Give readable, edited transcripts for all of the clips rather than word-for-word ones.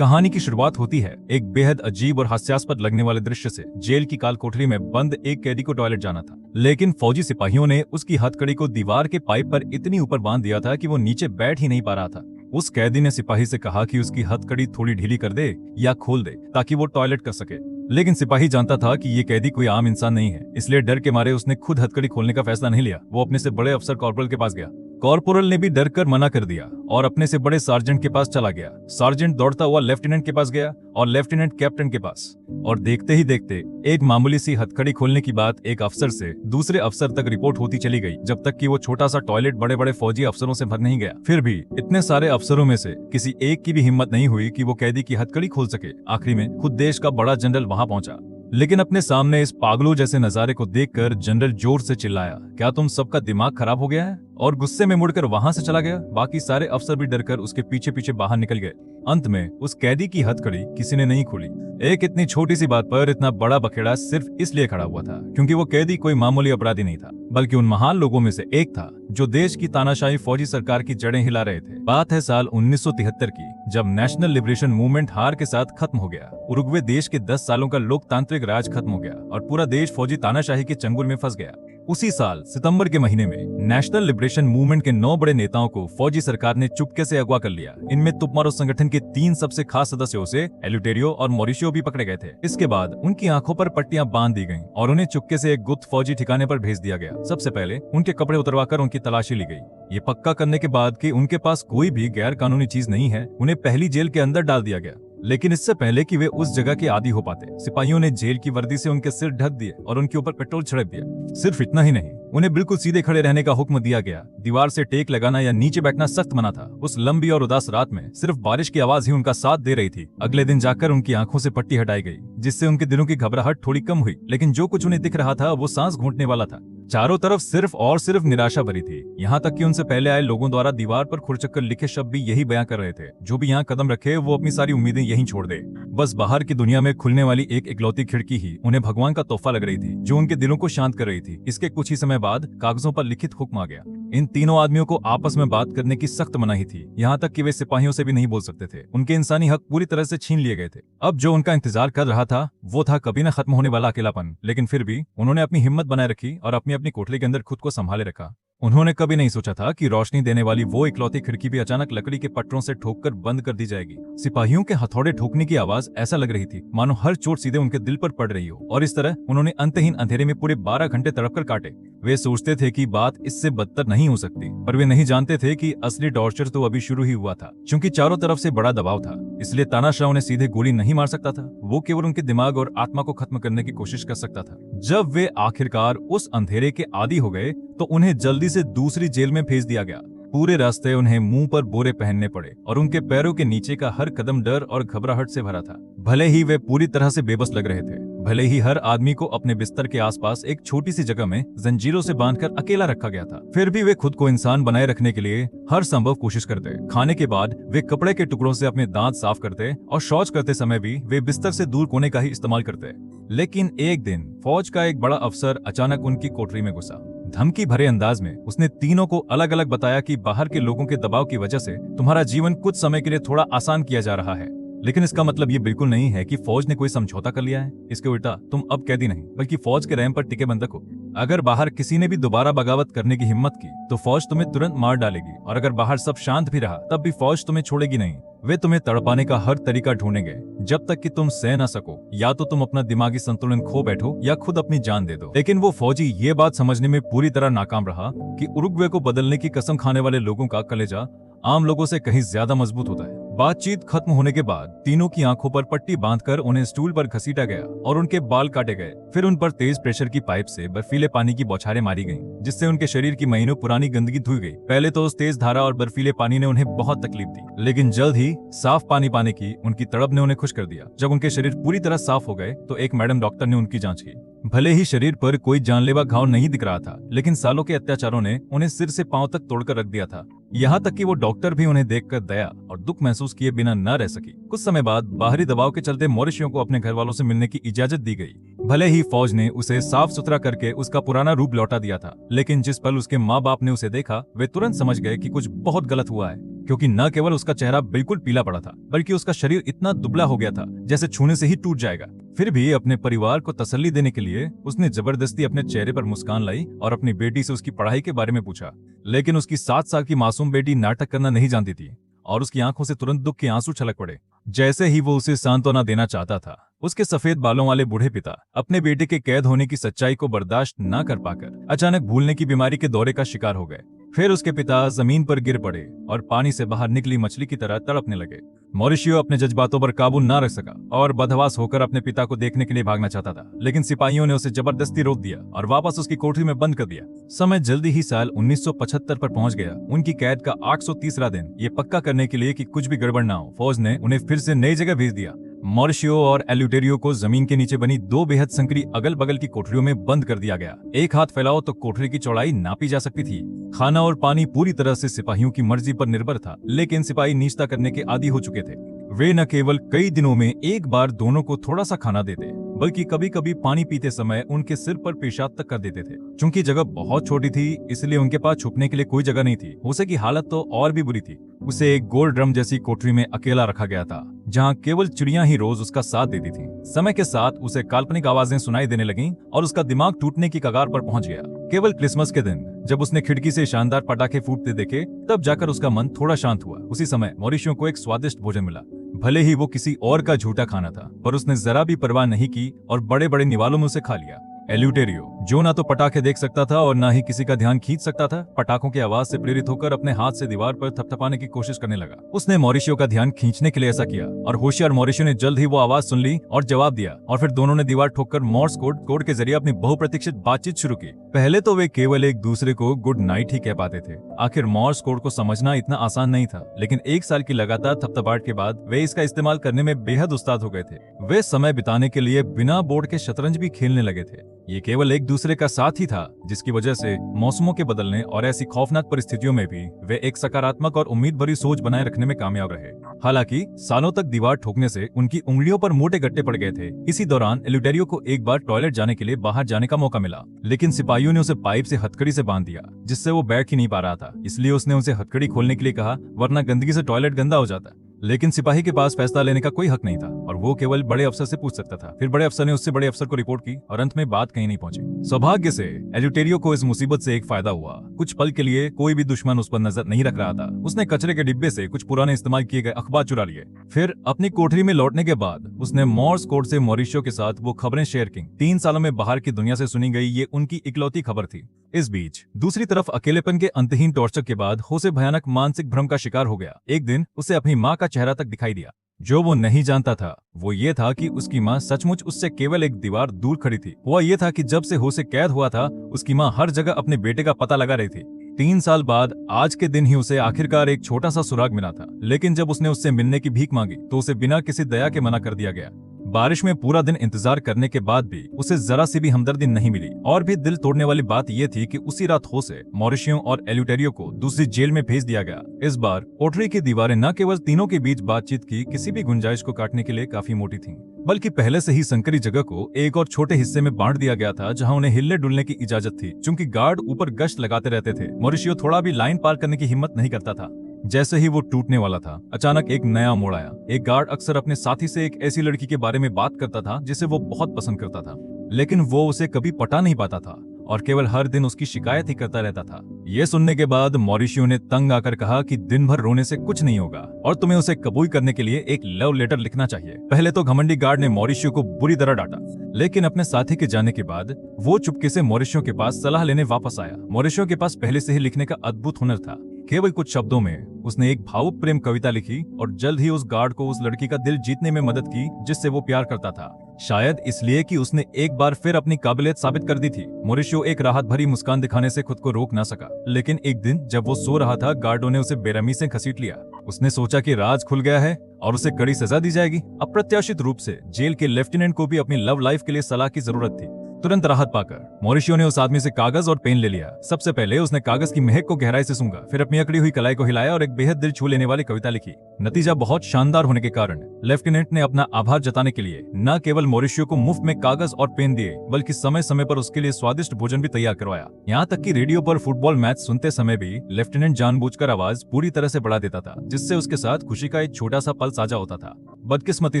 कहानी की शुरुआत होती है एक बेहद अजीब और हास्यास्पद लगने वाले दृश्य से। जेल की काल कोठरी में बंद एक कैदी को टॉयलेट जाना था, लेकिन फौजी सिपाहियों ने उसकी हथकड़ी को दीवार के पाइप पर इतनी ऊपर बांध दिया था कि वो नीचे बैठ ही नहीं पा रहा था। उस कैदी ने सिपाही से कहा कि उसकी हथकड़ी थोड़ी ढीली कर दे या खोल दे ताकि वो टॉयलेट कर सके, लेकिन सिपाही जानता था कि ये कैदी कोई आम इंसान नहीं है, इसलिए डर के मारे उसने खुद हथकड़ी खोलने का फैसला नहीं लिया। वो अपने से बड़े अफसर कॉर्पोरल के पास गया। कॉर्पोरल ने भी डर कर मना कर दिया और अपने से बड़े सार्जेंट के पास चला गया। सार्जेंट दौड़ता हुआ लेफ्टिनेंट के पास गया और लेफ्टिनेंट कैप्टन के पास, और देखते ही देखते एक मामूली सी हथकड़ी खोलने की बात एक अफसर से दूसरे अफसर तक रिपोर्ट होती चली गई, जब तक कि वो छोटा सा टॉयलेट बड़े बड़े फौजी अफसरों से भर नहीं गया। फिर भी इतने सारे अफसरों में से किसी एक की भी हिम्मत नहीं हुई कि वो कैदी की हथकड़ी खोल सके। आखिरी में खुद देश का बड़ा जनरल वहां पहुंचा, लेकिन अपने सामने इस पागलों जैसे नजारे को देखकर जनरल जोर से चिल्लाया, क्या तुम सबका दिमाग खराब हो गया है? और गुस्से में मुड़कर वहां से चला गया। बाकी सारे अफसर भी डरकर उसके पीछे पीछे बाहर निकल गए। अंत में उस कैदी की हथकड़ी किसी ने नहीं खोली। एक इतनी छोटी सी बात पर इतना बड़ा बखेड़ा सिर्फ इसलिए खड़ा हुआ था क्योंकि वो कैदी कोई मामूली अपराधी नहीं था, बल्कि उन महान लोगों में से एक था जो देश की तानाशाही फौजी सरकार की जड़ें हिला रहे थे। बात है साल 1973 की, जब नेशनल लिबरेशन मूवमेंट हार के साथ खत्म हो गया। उरुग्वे देश के 10 सालों का लोकतांत्रिक राज खत्म हो गया और पूरा देश फौजी तानाशाही के चंगुल में फंस गया। उसी साल सितंबर के महीने में नेशनल लिबरेशन मूवमेंट के 9 बड़े नेताओं को फौजी सरकार ने चुपके से अगवा कर लिया। इनमें तुपमारो संगठन के 3 सबसे खास सदस्यों से एल्यूटेरियो और मॉरिशियो भी पकड़े गए थे। इसके बाद उनकी आंखों पर पट्टियां बांध दी गईं और उन्हें चुपके से एक गुप्त फौजी ठिकाने पर भेज दिया गया। सबसे पहले उनके कपड़े उतरवाकर उनकी तलाशी ली गई। ये पक्का करने के बाद कि उनके पास कोई भी गैर कानूनी चीज नहीं है, उन्हें पहली जेल के अंदर डाल दिया गया। लेकिन इससे पहले कि वे उस जगह के आदी हो पाते, सिपाहियों ने जेल की वर्दी से उनके सिर ढक दिए और उनके ऊपर पेट्रोल छिड़क दिया। सिर्फ इतना ही नहीं, उन्हें बिल्कुल सीधे खड़े रहने का हुक्म दिया गया। दीवार से टेक लगाना या नीचे बैठना सख्त मना था। उस लंबी और उदास रात में सिर्फ बारिश की आवाज ही उनका साथ दे रही थी। अगले दिन जाकर उनकी आंखों से पट्टी हटाई गई, जिससे उनके दिलों की घबराहट थोड़ी कम हुई, लेकिन जो कुछ उन्हें दिख रहा था वो सांस घूंटने वाला था। चारों तरफ सिर्फ और सिर्फ निराशा भरी थी। यहाँ तक कि उनसे पहले आए लोगों द्वारा दीवार पर खुरचक कर लिखे शब्द भी यही बयां कर रहे थे, जो भी यहाँ कदम रखे वो अपनी सारी उम्मीदें यहीं छोड़ दे। बस बाहर की दुनिया में खुलने वाली एक इकलौती खिड़की ही उन्हें भगवान का तोहफा लग रही थी, जो उनके दिलों को शांत कर रही थी। इसके कुछ ही समय बाद कागजों पर लिखित हुक्म आ गया। इन तीनों आदमियों को आपस में बात करने की सख्त मनाही थी, यहाँ तक कि वे सिपाहियों से भी नहीं बोल सकते थे। उनके इंसानी हक पूरी तरह से छीन लिए गए थे। अब जो उनका इंतजार कर रहा था वो था कभी न खत्म होने वाला अकेलापन। लेकिन फिर भी उन्होंने अपनी हिम्मत बनाए रखी और अपनी अपनी कोठरी के अंदर खुद को संभाले रखा। उन्होंने कभी नहीं सोचा था कि रोशनी देने वाली वो इकलौती खिड़की भी अचानक लकड़ी के पट्टों से ठोककर बंद कर दी जाएगी। सिपाहियों के हथौड़े ठोकने की आवाज ऐसा लग रही थी मानो हर चोट सीधे उनके दिल पर पड़ रही हो, और इस तरह उन्होंने अंतहीन अंधेरे में पूरे 12 घंटे तड़प कर काटे। वे सोचते थे कि बात इससे बदतर नहीं हो सकती, पर वे नहीं जानते थे कि असली टॉर्चर तो अभी शुरू ही हुआ था। क्योंकि चारों तरफ से बड़ा दबाव था, इसलिए तानाशाह उन्हें सीधे गोली नहीं मार सकता था। वो केवल उनके दिमाग और आत्मा को खत्म करने की कोशिश कर सकता था। जब वे आखिरकार उस अंधेरे के आदी हो गए तो उन्हें जल्दी से दूसरी जेल में भेज दिया गया। पूरे रास्ते उन्हें मुंह पर बोरे पहनने पड़े और उनके पैरों के नीचे का हर कदम डर और घबराहट से भरा था। भले ही वे पूरी तरह से बेबस लग रहे थे, भले ही हर आदमी को अपने बिस्तर के आसपास एक छोटी सी जगह में जंजीरों से बांधकर अकेला रखा गया था, फिर भी वे खुद को इंसान बनाए रखने के लिए हर संभव कोशिश करते। खाने के बाद वे कपड़े के टुकड़ों से अपने दांत साफ करते और शौच करते समय भी वे बिस्तर से दूर कोने का ही इस्तेमाल करते। लेकिन एक दिन फौज का एक बड़ा अफसर अचानक उनकी कोठरी में घुसा। धमकी भरे अंदाज में उसने तीनों को अलग अलग बताया कि बाहर के लोगों के दबाव की वजह से तुम्हारा जीवन कुछ समय के लिए थोड़ा आसान किया जा रहा है, लेकिन इसका मतलब ये बिल्कुल नहीं है कि फौज ने कोई समझौता कर लिया है। इसके उल्टा तुम अब कैदी नहीं बल्कि फौज के रहम पर टिके बंधक हो। अगर बाहर किसी ने भी दोबारा बगावत करने की हिम्मत की तो फौज तुम्हें तुरंत मार डालेगी, और अगर बाहर सब शांत भी रहा तब भी फौज तुम्हें छोड़ेगी नहीं। वे तुम्हें तड़पाने का हर तरीका ढूंढेंगे जब तक कि तुम सह न सको। या तो तुम अपना दिमागी संतुलन खो बैठो या खुद अपनी जान दे दो। लेकिन वो फौजी ये बात समझने में पूरी तरह नाकाम रहा कि उरुग्वे को बदलने की कसम खाने वाले लोगों का कलेजा आम लोगों से कहीं ज्यादा मजबूत होता है। बातचीत खत्म होने के बाद तीनों की आंखों पर पट्टी बांधकर उन्हें स्टूल पर घसीटा गया और उनके बाल काटे गए। फिर उन पर तेज प्रेशर की पाइप से बर्फीले पानी की बौछारें मारी गईं, जिससे उनके शरीर की महीनों पुरानी गंदगी धुल गई। पहले तो उस तेज धारा और बर्फीले पानी ने उन्हें बहुत तकलीफ दी, लेकिन जल्द ही साफ पानी पाने की उनकी तड़प ने उन्हें खुश कर दिया। जब उनके शरीर पूरी तरह साफ हो गए तो एक मैडम डॉक्टर ने उनकी जांच की। भले ही शरीर पर कोई जानलेवा घाव नहीं दिख रहा था, लेकिन सालों के अत्याचारों ने उन्हें सिर से पांव तक तोड़कर रख दिया था। यहाँ तक कि वो डॉक्टर भी उन्हें देखकर दया और दुख महसूस किए बिना न रह सकी। कुछ समय बाद बाहरी दबाव के चलते मॉरिशियो को अपने घर वालों से मिलने की इजाजत दी गई। भले ही फौज ने उसे साफ सुथरा करके उसका पुराना रूप लौटा दिया था, लेकिन जिस पल उसके माँ बाप ने उसे देखा, वे तुरंत समझ गए कि कुछ बहुत गलत हुआ है, क्योंकि न केवल उसका चेहरा बिल्कुल पीला पड़ा था, बल्कि उसका शरीर इतना दुबला हो गया था जैसे छूने से ही टूट जाएगा। फिर भी अपने परिवार को तसल्ली देने के लिए उसने जबरदस्ती अपने चेहरे पर मुस्कान लाई और अपनी बेटी से उसकी पढ़ाई के बारे में पूछा। लेकिन उसकी 7 साल की मासूम बेटी नाटक करना नहीं जानती थी और उसकी आंखों से तुरंत दुख के आंसू छलक पड़े। जैसे ही वो उसे सांत्वना देना चाहता था, उसके सफेद बालों वाले बूढ़े पिता अपने बेटे के कैद होने की सच्चाई को बर्दाश्त न कर पाकर अचानक भूलने की बीमारी के दौरे का शिकार हो गए। फिर उसके पिता जमीन पर गिर पड़े और पानी से बाहर निकली मछली की तरह तड़पने लगे। मॉरिशियो अपने जज्बातों पर काबू न रख सका और बदहवास होकर अपने पिता को देखने के लिए भागना चाहता था, लेकिन सिपाहियों ने उसे जबरदस्ती रोक दिया और वापस उसकी कोठरी में बंद कर दिया। समय जल्दी ही साल 1975 पर पहुंच गया। उनकी कैद का 830वां दिन। ये पक्का करने के लिए कि कुछ भी गड़बड़ ना हो, फौज ने उन्हें फिर से नई जगह भेज दिया। मॉरिशियो और एल्यूटेरियो को जमीन के नीचे बनी 2 बेहद संकरी अगल बगल की कोठरियों में बंद कर दिया गया। एक हाथ फैलाओ तो कोठरी की चौड़ाई नापी जा सकती थी। खाना और पानी पूरी तरह से सिपाहियों की मर्जी पर निर्भर था, लेकिन सिपाही नीचता करने के आदी हो चुके थे। वे न केवल कई दिनों में एक बार दोनों को थोड़ा सा खाना देते, बल्कि कभी कभी पानी पीते समय उनके सिर पर पेशाब तक कर देते थे। चूंकि जगह बहुत छोटी थी, इसलिए उनके पास छुपने के लिए कोई जगह नहीं थी। उसे की हालत तो और भी बुरी थी। उसे एक गोल ड्रम जैसी कोठरी में अकेला रखा गया था, जहां केवल चिड़िया ही रोज उसका साथ देती थी। समय के साथ उसे काल्पनिक आवाजें सुनाई देने लगीं और उसका दिमाग टूटने की कगार पर पहुंच गया। केवल क्रिसमस के दिन जब उसने खिड़की से शानदार पटाखे फूटते देखे, तब जाकर उसका मन थोड़ा शांत हुआ। उसी समय मॉरिशियो को एक स्वादिष्ट भोजन मिला। भले ही वो किसी और का झूठा खाना था, पर उसने जरा भी परवाह नहीं की और बड़े बड़े निवालों में उसे खा लिया। एल्यूटेरियो, जो ना तो पटाखे देख सकता था और ना ही किसी का ध्यान खींच सकता था, पटाखों की आवाज से प्रेरित होकर अपने हाथ से दीवार पर थपथपाने की कोशिश करने लगा। उसने मॉरिशियो का ध्यान खींचने के लिए ऐसा किया और होशियार मॉरिशियो ने जल्द ही वो आवाज सुन ली और जवाब दिया, और फिर दोनों ने दीवार ठोककर मोर्स कोड के जरिए अपनी बहुप्रतीक्षित बातचीत शुरू की। पहले तो वे केवल एक दूसरे को गुड नाइट ही कह पाते थे। आखिर मोर्स कोड को समझना इतना आसान नहीं था, लेकिन 1 साल की लगातार थपथपाहट के बाद वे इसका इस्तेमाल करने में बेहद उस्ताद हो गए थे। वे समय बिताने के लिए बिना बोर्ड के शतरंज भी खेलने लगे थे। ये केवल एक दूसरे का साथ ही था, जिसकी वजह से मौसमों के बदलने और ऐसी खौफनाक परिस्थितियों में भी वे एक सकारात्मक और उम्मीद भरी सोच बनाए रखने में कामयाब रहे। हालांकि सालों तक दीवार ठोकने से उनकी उंगलियों पर मोटे गट्टे पड़ गए थे। इसी दौरान एल्यूटेरियो को एक बार टॉयलेट जाने के लिए बाहर जाने का मौका मिला, लेकिन सिपाहियों ने उसे पाइप से हथकड़ी से बांध दिया, जिससे वो बैठ ही नहीं पा रहा था। इसलिए उसने उसे हथकड़ी खोलने के लिए कहा, वरना गंदगी से टॉयलेट गंदा हो जाता। लेकिन सिपाही के पास फैसला लेने का कोई हक नहीं था और वो केवल बड़े अफसर से पूछ सकता था। फिर बड़े अफसर ने उससे बड़े अफसर को रिपोर्ट की और अंत में बात कहीं नहीं पहुंची। सौभाग्य से एल्यूटेरियो को इस मुसीबत से एक फायदा हुआ। कुछ पल के लिए कोई भी दुश्मन उस पर नजर नहीं रख रहा था। उसने कचरे के डिब्बे से कुछ पुराने इस्तेमाल किए गए अखबार चुरा लिए। फिर अपनी कोठरी में लौटने के बाद उसने मोर्स कोड से मॉरिशियो के साथ वो खबरें शेयर की। 3 सालों में बाहर की दुनिया से सुनी गई ये उनकी इकलौती खबर थी। इस बीच दूसरी तरफ अकेलेपन के अंतहीन टॉर्चर के बाद होसे भयानक मानसिक भ्रम का शिकार हो गया। एक दिन उसे अपनी माँ का चेहरा तक दिखाई दिया। जो वो नहीं जानता था वो ये था कि उसकी माँ सचमुच उससे केवल एक दीवार दूर खड़ी थी। हुआ ये था कि जब से होसे कैद हुआ था, उसकी माँ हर जगह अपने बेटे का पता लगा रही थी। 3 साल बाद आज के दिन ही उसे आखिरकार एक छोटा सा सुराग मिला था, लेकिन जब उसने उससे मिलने की भीख मांगी तो उसे बिना किसी दया के मना कर दिया गया। बारिश में पूरा दिन इंतजार करने के बाद भी उसे जरा सी भी हमदर्दी नहीं मिली। और भी दिल तोड़ने वाली बात यह थी कि उसी रात होसे, मॉरिशियो और एल्यूटेरियो को दूसरी जेल में भेज दिया गया। इस बार कोठरी की दीवारें न केवल तीनों के बीच बातचीत की किसी भी गुंजाइश को काटने के लिए काफी मोटी थीं, बल्कि पहले से ही संकरी जगह को एक और छोटे हिस्से में बांट दिया गया था, जहां उन्हें हिलने डुलने की इजाजत थी। चूंकि गार्ड ऊपर गश्त लगाते रहते थे, मॉरिशियो थोड़ा भी लाइन पार करने की हिम्मत नहीं करता था। जैसे ही वो टूटने वाला था, अचानक एक नया मोड़ आया। एक गार्ड अक्सर अपने साथी से एक ऐसी लड़की के बारे में बात करता था जिसे वो बहुत पसंद करता था, लेकिन वो उसे कभी पटा नहीं पाता था और केवल हर दिन उसकी शिकायत ही करता रहता था। ये सुनने के बाद मॉरिशियो ने तंग आकर कहा कि दिन भर रोने से कुछ नहीं होगा और तुम्हें उसे कबूल करने के लिए एक लव लेटर लिखना चाहिए। पहले तो घमंडी गार्ड ने मॉरिशियो को बुरी तरह डांटा, लेकिन अपने साथी के जाने के बाद वो चुपके से मॉरिशियो के पास सलाह लेने वापस आया। मॉरिशियो के पास पहले से ही लिखने का अद्भुत हुनर था। केवल कुछ शब्दों में उसने एक भावुक प्रेम कविता लिखी और जल्द ही उस गार्ड को उस लड़की का दिल जीतने में मदद की जिससे वो प्यार करता था। शायद इसलिए कि उसने एक बार फिर अपनी काबिलियत साबित कर दी थी। मॉरिशियो एक राहत भरी मुस्कान दिखाने से खुद को रोक ना सका, लेकिन एक दिन जब वो सो रहा था, गार्डों ने उसे बेरहमी से घसीट लिया। उसने सोचा कि राज खुल गया है और उसे कड़ी सजा दी जाएगी। अप्रत्याशित रूप से जेल के लेफ्टिनेंट को भी अपनी लव लाइफ के लिए सलाह की जरूरत थी। तुरंत राहत पाकर मॉरिशियो ने उस आदमी से कागज और पेन ले लिया। सबसे पहले उसने कागज की महक को गहराई से सूंघा, फिर अपनी अकड़ी हुई कलाई को हिलाया और एक बेहद दिल छू लेने वाली कविता लिखी। नतीजा बहुत शानदार होने के कारण लेफ्टिनेंट ने अपना आभार जताने के लिए न केवल मॉरिशियो को मुफ्त में कागज और पेन दिए, बल्कि समय समय पर उसके लिए स्वादिष्ट भोजन भी तैयार करवाया। यहाँ तक कि रेडियो पर फुटबॉल मैच सुनते समय भी लेफ्टिनेंट जानबूझकर आवाज पूरी तरह से बढ़ा देता था, जिससे उसके साथ खुशी का एक छोटा सा पल साझा होता था। बदकिस्मती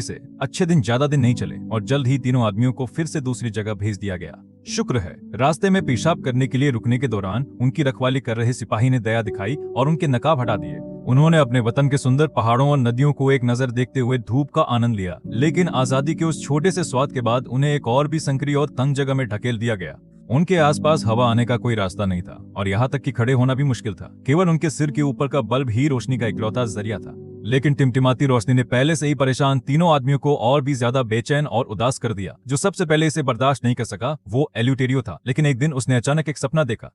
से अच्छे दिन ज्यादा दिन नहीं चले और जल्द ही तीनों आदमियों को फिर से दूसरी जगह भेज दिया गया। शुक्र है, रास्ते में पेशाब करने के लिए रुकने के दौरान उनकी रखवाली कर रहे सिपाही ने दया दिखाई और उनके नकाब हटा दिए। उन्होंने अपने वतन के सुंदर पहाड़ों और नदियों को एक नजर देखते हुए धूप का आनंद लिया, लेकिन आजादी के उस छोटे से स्वाद के बाद उन्हें एक और भी संकरी और तंग जगह में ढकेल दिया गया। उनके आसपास हवा आने का कोई रास्ता नहीं था और यहाँ तक कि खड़े होना भी मुश्किल था। केवल उनके सिर के ऊपर का बल्ब ही रोशनी का इकलौता जरिया था। लेकिन टिमटिमाती रोशनी ने पहले से ही परेशान तीनों आदमियों को और भी ज्यादा बेचैन और उदास कर दिया। जो सबसे पहले इसे बर्दाश्त नहीं कर सका वो एल्यूटेरियो था। लेकिन एक दिन उसने अचानक एक सपना देखा।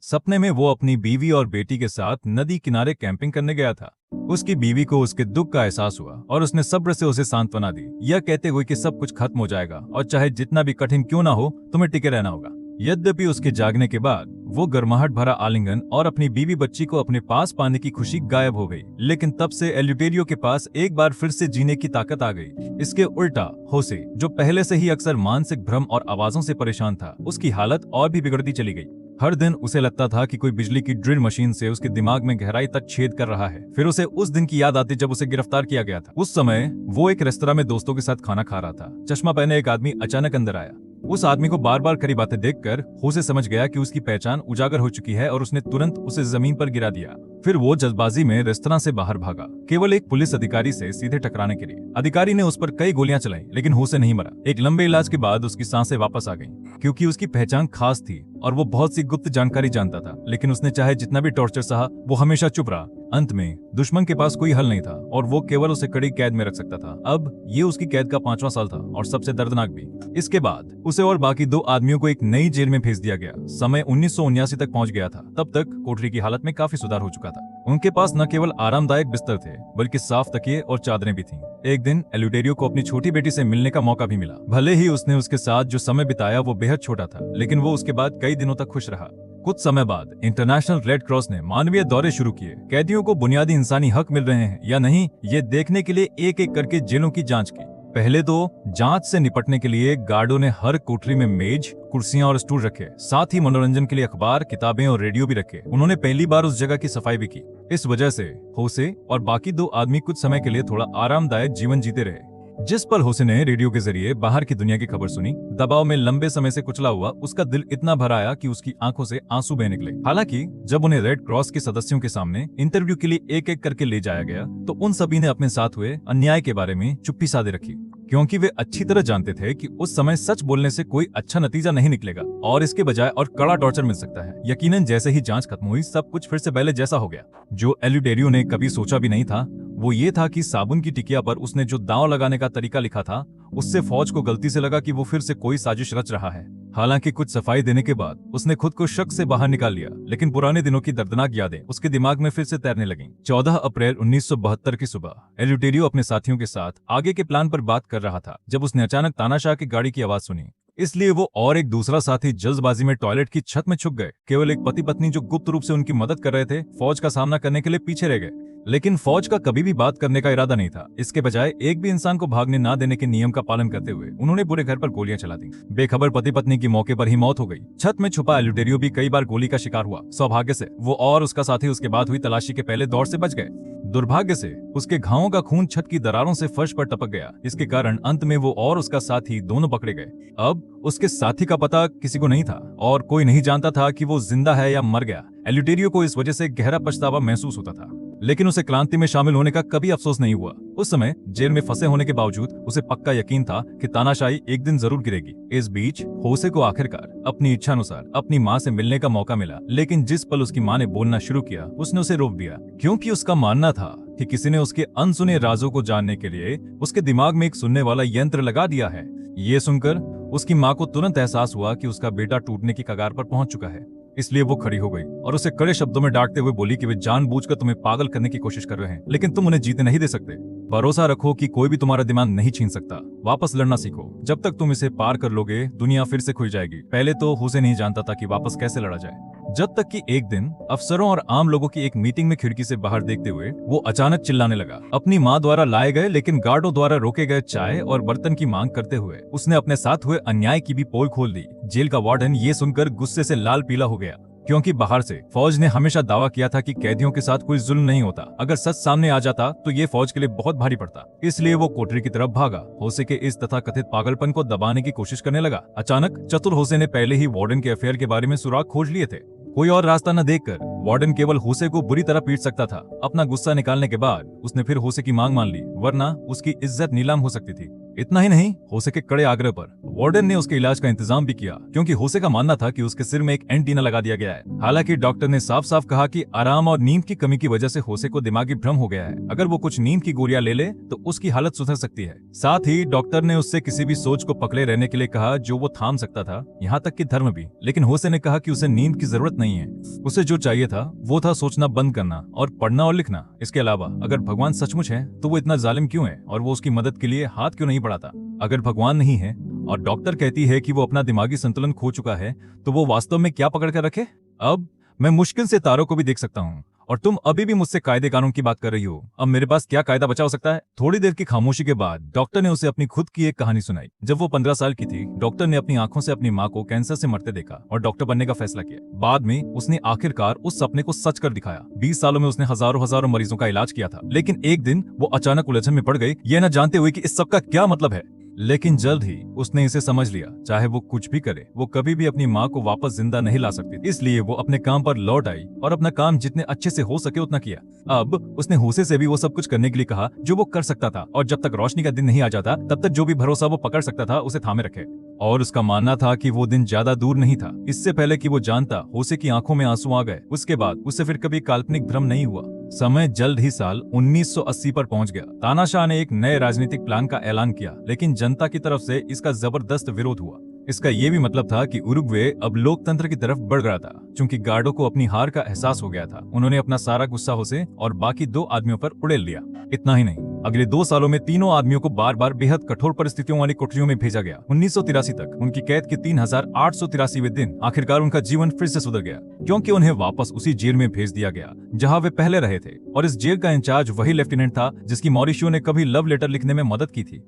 सपने में वो अपनी बीवी और बेटी के साथ नदी किनारे कैंपिंग करने गया था। उसकी बीवी को उसके दुख का एहसास हुआ और उसने सब्र से उसे सांत्वना दी, यह कहते हुए कि सब कुछ खत्म हो जाएगा और चाहे जितना भी कठिन क्यों ना हो, तुम्हें टिके रहना होगा। यद्यपि उसके जागने के बाद वो गर्माहट भरा आलिंगन और अपनी बीवी बच्ची को अपने पास पाने की खुशी गायब हो गई। लेकिन तब से एल्यूटेरियो के पास एक बार फिर से जीने की ताकत आ गई। इसके उल्टा होसे, जो पहले से ही अक्सर मानसिक भ्रम और आवाजों से परेशान था, उसकी हालत और भी बिगड़ती चली गई। हर दिन उसे लगता था कि कोई बिजली की ड्रिल मशीन से उसके दिमाग में गहराई तक छेद कर रहा है। फिर उसे उस दिन की याद आती जब उसे गिरफ्तार किया गया था। उस समय वो एक रेस्तरां में दोस्तों के साथ खाना खा रहा था। चश्मा पहने एक आदमी अचानक अंदर आया। उस आदमी को बार बार खरी बातें देखकर होसे समझ गया कि उसकी पहचान उजागर हो चुकी है और उसने तुरंत उसे जमीन पर गिरा दिया। फिर वो जल्दबाजी में रेस्तरां से बाहर भागा, केवल एक पुलिस अधिकारी से सीधे टकराने के लिए। अधिकारी ने उस पर कई गोलियां चलाई, लेकिन होसे नहीं मरा। एक लंबे इलाज के बाद उसकी सांसें वापस आ गईं, क्योंकि उसकी पहचान खास थी और वो बहुत सी गुप्त जानकारी जानता था। लेकिन उसने चाहे जितना भी टॉर्चर सहा, वो हमेशा चुप रहा। अंत में दुश्मन के पास कोई हल नहीं था और वो केवल उसे कड़ी कैद में रख सकता था। अब ये उसकी कैद का 5वां साल था और सबसे दर्दनाक भी। इसके बाद उसे और बाकी 2 आदमियों को एक नई जेल में भेज दिया गया। समय 1979 तक पहुंच गया था। तब तक कोठरी की हालत में काफी सुधार हो चुका था। उनके पास न केवल आरामदायक बिस्तर थे, बल्कि साफ तकिए और चादरें भी थीं। एक दिन एल्यूटेरियो को अपनी छोटी बेटी से मिलने का मौका भी मिला। भले ही उसने उसके साथ जो समय बिताया वो बेहद छोटा था, लेकिन वो उसके बाद कई दिनों तक खुश रहा। कुछ समय बाद इंटरनेशनल रेड क्रॉस ने मानवीय दौरे शुरू किए। कैदियों को बुनियादी इंसानी हक मिल रहे हैं या नहीं, ये देखने के लिए एक एक करके जेलों की जांच की। पहले तो जांच से निपटने के लिए गार्डों ने हर कोठरी में मेज, कुर्सियां और स्टूल रखे। साथ ही मनोरंजन के लिए अखबार, किताबें और रेडियो भी रखे। उन्होंने पहली बार उस जगह की सफाई भी की। इस वजह से होसे और बाकी 2 आदमी कुछ समय के लिए थोड़ा आरामदायक जीवन जीते रहे। जिस पल होसे ने रेडियो के जरिए बाहर की दुनिया की खबर सुनी, दबाव में लंबे समय से कुचला हुआ उसका दिल इतना भर आया कि उसकी आंखों से आंसू बह निकले। हालांकि जब उन्हें रेड क्रॉस के सदस्यों के सामने इंटरव्यू के लिए एक एक करके ले जाया गया, तो उन सभी ने अपने साथ हुए अन्याय के बारे में चुप्पी साधे रखी, क्योंकि वे अच्छी तरह जानते थे कि उस समय सच बोलने से कोई अच्छा नतीजा नहीं निकलेगा और इसके बजाय और कड़ा टॉर्चर मिल सकता है। यकीनन जैसे ही जांच खत्म हुई, सब कुछ फिर से पहले जैसा हो गया। जो एल्यूटेरियो ने कभी सोचा भी नहीं था वो ये था कि साबुन की टिकिया पर उसने जो दांव लगाने का तरीका लिखा था, उससे फौज को गलती से लगा कि वो फिर से कोई साजिश रच रहा है। हालांकि कुछ सफाई देने के बाद उसने खुद को शक से बाहर निकाल लिया, लेकिन पुराने दिनों की दर्दनाक यादें उसके दिमाग में फिर से तैरने लगीं। 14 अप्रैल 1972 की सुबह एल्यूटेरियो अपने साथियों के साथ आगे के प्लान पर बात कर रहा था, जब उसने अचानक तानाशाह की गाड़ी की आवाज सुनी। इसलिए वो और एक दूसरा साथी जल्दबाजी में टॉयलेट की छत में छुप गए। केवल एक पति पत्नी जो गुप्त रूप से उनकी मदद कर रहे थे, फौज का सामना करने के लिए पीछे रह गए। लेकिन फौज का कभी भी बात करने का इरादा नहीं था। इसके बजाय एक भी इंसान को भागने ना देने के नियम का पालन करते हुए उन्होंने पूरे घर पर गोलियां चला दी। बेखबर पति पत्नी की मौके पर ही मौत हो गई। छत में छुपा एल्यूटेरियो भी कई बार गोली का शिकार हुआ। सौभाग्य से वो और उसका साथी उसके बाद हुई तलाशी के पहले दौर से बच गए। दुर्भाग्य से उसके घावों का खून छत की दरारों से फर्श पर टपक गया। इसके कारण अंत में वो और उसका साथी दोनों पकड़े गए। अब उसके साथी का पता किसी को नहीं था और कोई नहीं जानता था कि वो जिंदा है या मर गया। एल्यूटेरियो को इस वजह से गहरा पछतावा महसूस होता था, लेकिन उसे क्रांति में शामिल होने का कभी अफसोस नहीं हुआ। उस समय जेल में फंसे होने के बावजूद उसे पक्का यकीन था कि तानाशाही एक दिन जरूर गिरेगी। इस बीच होसे को आखिरकार अपनी इच्छानुसार अपनी माँ से मिलने का मौका मिला, लेकिन जिस पल उसकी माँ ने बोलना शुरू किया, उसने उसे रोक दिया, क्योंकि उसका मानना था कि किसी ने उसके अनसुने राजों को जानने के लिए उसके दिमाग में एक सुनने वाला यंत्र लगा दिया है। ये सुनकर उसकी माँ को तुरंत एहसास हुआ कि उसका बेटा टूटने की कगार पर पहुंच चुका है। इसलिए वो खड़ी हो गई और उसे कड़े शब्दों में डांटते हुए बोली कि वे जानबूझकर तुम्हें पागल करने की कोशिश कर रहे हैं, लेकिन तुम उन्हें जीते नहीं दे सकते। भरोसा रखो कि कोई भी तुम्हारा दिमाग नहीं छीन सकता। वापस लड़ना सीखो। जब तक तुम इसे पार कर लोगे, दुनिया फिर से खुल जाएगी। पहले तो हुसैन नहीं जानता था कि वापस कैसे लड़ा जाए, जब तक कि एक दिन अफसरों और आम लोगों की एक मीटिंग में खिड़की से बाहर देखते हुए वो अचानक चिल्लाने लगा। अपनी माँ द्वारा लाए गए लेकिन गार्डों द्वारा रोके गए चाय और बर्तन की मांग करते हुए उसने अपने साथ हुए अन्याय की भी पोल खोल दी। जेल का वार्डन ये सुनकर गुस्से से लाल पीला हो गया, क्योंकि बाहर से फौज ने हमेशा दावा किया था कि कैदियों के साथ कोई जुल्म नहीं होता। अगर सच सामने आ जाता तो ये फौज के लिए बहुत भारी पड़ता। इसलिए वो कोठरी की तरफ भागा। होसे के इस तथाकथित पागलपन को दबाने की कोशिश करने लगा। अचानक चतुर होसे ने पहले ही वार्डन के अफेयर के बारे में सुराग खोज लिए थे। कोई और रास्ता न देखकर वार्डन केवल होसे को बुरी तरह पीट सकता था। अपना गुस्सा निकालने के बाद उसने फिर होसे की मांग मान ली, वरना उसकी इज्जत नीलाम हो सकती थी। इतना ही नहीं, होसे के कड़े आग्रह पर वार्डन ने उसके इलाज का इंतजाम भी किया, क्योंकि होसे का मानना था कि उसके सिर में एक एंटीना लगा दिया गया है। हालांकि डॉक्टर ने साफ साफ कहा कि आराम और नींद की कमी की वजह से होसे को दिमागी भ्रम हो गया है। अगर वो कुछ नींद की गोलियां ले ले तो उसकी हालत सुधर सकती है। साथ ही डॉक्टर ने उससे किसी भी सोच को पकड़े रहने के लिए कहा जो वो थाम सकता था, यहाँ तक कि धर्म भी। लेकिन होसे ने कहा कि उसे नींद की जरूरत नहीं है। उसे जो चाहिए था वो था सोचना बंद करना और पढ़ना और लिखना। इसके अलावा अगर भगवान सचमुच है तो वो इतना जालिम क्यों है और वो उसकी मदद के लिए हाथ क्यों नहीं बढ़ाता। अगर भगवान नहीं है और डॉक्टर कहती है कि वो अपना दिमागी संतुलन खो चुका है, तो वो वास्तव में क्या पकड़ कर रखे। अब मैं मुश्किल से तारों को भी देख सकता हूँ और तुम अभी भी मुझसे कायदे कानून की बात कर रही हो। अब मेरे पास क्या कायदा बचा हो सकता है। थोड़ी देर की खामोशी के बाद डॉक्टर ने उसे अपनी खुद की एक कहानी सुनाई। जब वो 15 साल की थी, डॉक्टर ने अपनी आंखों से अपनी माँ को कैंसर से मरते देखा और डॉक्टर बनने का फैसला किया। बाद में उसने आखिरकार उस सपने को सच कर दिखाया। 20 सालों में उसने हजारों मरीजों का इलाज किया था, लेकिन एक दिन वो अचानक उलझन में पड़ गई, ये न जानते हुए कि इस सब का क्या मतलब है। लेकिन जल्द ही उसने इसे समझ लिया, चाहे वो कुछ भी करे, वो कभी भी अपनी माँ को वापस जिंदा नहीं ला सकती। इसलिए वो अपने काम पर लौट आई और अपना काम जितने अच्छे से हो सके उतना किया। अब उसने होसे से भी वो सब कुछ करने के लिए कहा जो वो कर सकता था, और जब तक रोशनी का दिन नहीं आ जाता तब तक जो भी भरोसा वो पकड़ सकता था उसे थामे रखे। और उसका मानना था कि वो दिन ज्यादा दूर नहीं था। इससे पहले कि वो जानता, होसे की आंखों में आंसू आ गए। उसके बाद उससे फिर कभी काल्पनिक भ्रम नहीं हुआ। समय जल्द ही साल 1980 पर पहुंच गया। तानाशाह ने एक नए राजनीतिक प्लान का ऐलान किया, लेकिन जनता की तरफ से इसका जबरदस्त विरोध हुआ। इसका ये भी मतलब था कि उरुग्वे अब लोकतंत्र की तरफ बढ़ रहा था। चूंकि गार्डो को अपनी हार का एहसास हो गया था, उन्होंने अपना सारा गुस्सा होसे और बाकी 2 आदमियों पर उड़ेल दिया। इतना ही नहीं, अगले 2 सालों में तीनों आदमियों को बार बार बेहद कठोर परिस्थितियों वाली कोठरियों में भेजा गया। 1983 तक उनकी कैद के 3883वें दिन आखिरकार उनका जीवन फिर से सुधर गया, क्योंकि उन्हें वापस उसी जेल में भेज दिया गया जहां वे पहले रहे थे। और इस जेल का इंचार्ज वही लेफ्टिनेंट था जिसकी मॉरिशियो ने कभी लव लेटर लिखने में मदद की थी।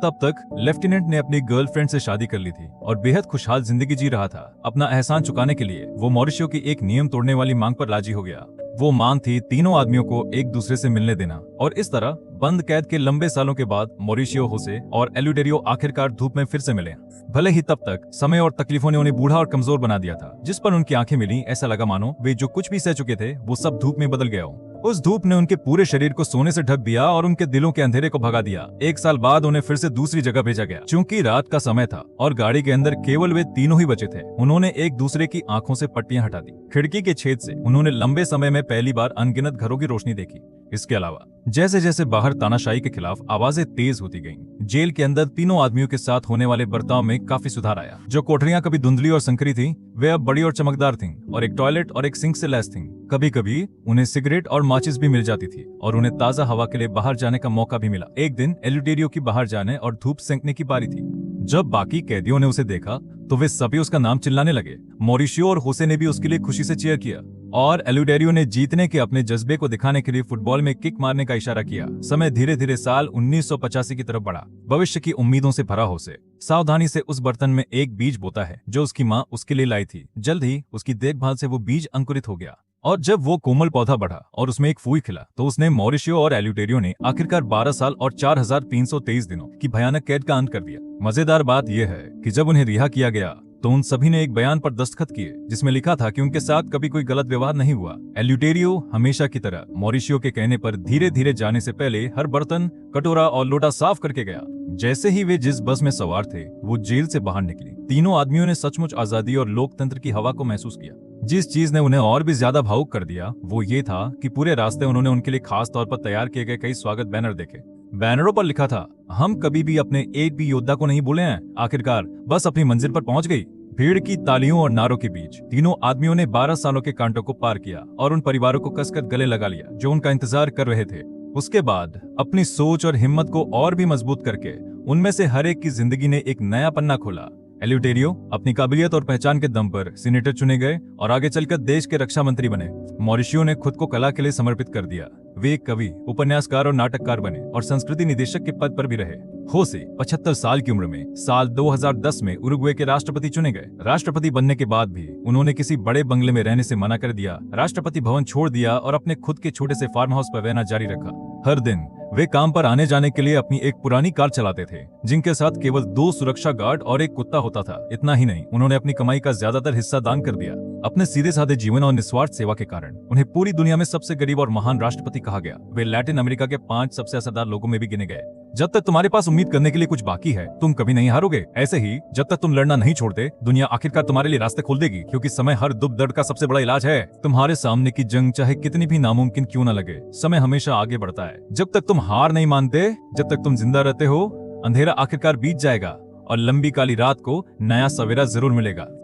तब तक लेफ्टिनेंट ने अपनी गर्लफ्रेंड से शादी कर ली थी और बेहद खुशहाल जिंदगी जी रहा था। अपना एहसान चुकाने के लिए वो मॉरिशियो की एक नियम तोड़ने वाली मांग पर राजी हो गया। वो मांग थी तीनों आदमियों को एक दूसरे से मिलने देना, और इस तरह बंद कैद के लंबे सालों के बाद मॉरिशियो, होसे और एल्यूडेरियो आखिरकार धूप में फिर से मिले। भले ही तब तक समय और तकलीफों ने उन्हें बूढ़ा और कमजोर बना दिया था। जिस पर उनकी आंखें मिली, ऐसा लगा मानो वे जो कुछ भी सह चुके थे वो सब धूप में बदल गया हो। उस धूप ने उनके पूरे शरीर को सोने से ढक दिया और उनके दिलों के अंधेरे को भगा दिया। 1 साल बाद उन्हें फिर से दूसरी जगह भेजा गया। चूंकि रात का समय था और गाड़ी के अंदर केवल वे तीनों ही बचे थे, उन्होंने एक दूसरे की आंखों से पट्टियां हटा दी। खिड़की के छेद से उन्होंने लंबे समय में पहली बार अनगिनत घरों की रोशनी देखी। इसके अलावा जैसे जैसे बाहर तानाशाही के खिलाफ आवाजें तेज होती गईं, जेल के अंदर तीनों आदमियों के साथ होने वाले बर्ताव में काफी सुधार आया। जो कोठरियां कभी धुंधली और संकरी थीं, वे अब बड़ी और चमकदार थीं और एक टॉयलेट और एक सिंक से लैस थीं। कभी कभी उन्हें सिगरेट और माचिस भी मिल जाती थी और उन्हें ताजा हवा के लिए बाहर जाने का मौका भी मिला। एक दिन एल्यूडेरियो की बाहर जाने और धूप सेंकने की बारी थी। जब बाकी कैदियों ने उसे देखा तो वे सभी उसका नाम चिल्लाने लगे। मॉरिशियो और होसे ने भी उसके लिए खुशी से चीयर किया और एल्यूडेरियो ने जीतने के अपने जज्बे को दिखाने के लिए फुटबॉल में किक मारने का इशारा किया। समय धीरे धीरे साल 1985 की तरफ बढ़ा। भविष्य की उम्मीदों से भरा होसे सावधानी से उस बर्तन में एक बीज बोता है जो उसकी माँ उसके लिए लाई थी। जल्द ही उसकी देखभाल से वो बीज अंकुरित हो गया और जब वो कोमल पौधा बढ़ा और उसमें एक फूल खिला तो उसने मॉरिशियो और एल्यूडेरियो ने आखिरकार 12 साल और 4323 दिनों की भयानक कैद का अंत कर दिया। मजेदार बात यह है कि जब उन्हें रिहा किया गया तो उन सभी ने एक बयान पर दस्तखत किए जिसमें लिखा था कि उनके साथ कभी कोई गलत व्यवहार नहीं हुआ। एल्यूडेरियो हमेशा की तरह मॉरिशियो के कहने पर धीरे धीरे जाने से पहले हर बर्तन, कटोरा और लोटा साफ करके गया। जैसे ही वे जिस बस में सवार थे वो जेल से बाहर निकली, तीनों आदमियों ने सचमुच आजादी और लोकतंत्र की हवा को महसूस किया। जिस चीज ने उन्हें और भी ज्यादा भावुक कर दिया वो ये था कि पूरे रास्ते उन्होंने उनके लिए खास तौर पर तैयार किए गए कई स्वागत बैनर देखे। बैनरों पर लिखा था, हम कभी भी अपने एक भी योद्धा को नहीं भूले हैं, आखिरकार बस अपनी मंजिल पर पहुंच गई। भीड़ की तालियों और नारों के बीच तीनों आदमियों ने 12 सालों के कांटों को पार किया और उन परिवारों को कसकर गले लगा लिया जो उनका इंतजार कर रहे थे। उसके बाद अपनी सोच और हिम्मत को और भी मजबूत करके उनमें से हर एक की जिंदगी ने एक नया पन्ना खोला। एल्यूटेरियो अपनी काबिलियत और पहचान के दम पर सीनेटर चुने गए और आगे चलकर देश के रक्षा मंत्री बने। मॉरिशियो ने खुद को कला के लिए समर्पित कर दिया। वे एक कवि, उपन्यासकार और नाटककार बने और संस्कृति निदेशक के पद पर भी रहे। होसे 75 साल की उम्र में साल 2010 में उरुग्वे के राष्ट्रपति चुने गए। राष्ट्रपति बनने के बाद भी उन्होंने किसी बड़े बंगले में रहने से मना कर दिया, राष्ट्रपति भवन छोड़ दिया और अपने खुद के छोटे से फार्म हाउस पर रहना जारी रखा। हर दिन वे काम पर आने जाने के लिए अपनी एक पुरानी कार चलाते थे, जिनके साथ केवल 2 सुरक्षा गार्ड और एक कुत्ता होता था। इतना ही नहीं, उन्होंने अपनी कमाई का ज्यादातर हिस्सा दान कर दिया। अपने सीधे साधे जीवन और निस्वार्थ सेवा के कारण उन्हें पूरी दुनिया में सबसे गरीब और महान राष्ट्रपति कहा गया। वे लैटिन अमेरिका के 5 सबसे असरदार लोगों में भी गिने गए। जब तक तुम्हारे पास उम्मीद करने के लिए कुछ बाकी है, तुम कभी नहीं हारोगे। ऐसे ही जब तक तुम लड़ना नहीं छोड़ते, दुनिया आखिरकार तुम्हारे लिए रास्ते खोल देगी, क्योंकि समय हर दुख दर्द का सबसे बड़ा इलाज है। तुम्हारे सामने की जंग चाहे कितनी भी नामुमकिन क्यों न लगे, समय हमेशा आगे बढ़ता है। जब तक तुम हार नहीं मानते, जब तक तुम जिंदा रहते हो, अंधेरा आखिरकार बीत जाएगा और लंबी काली रात को नया सवेरा जरूर मिलेगा।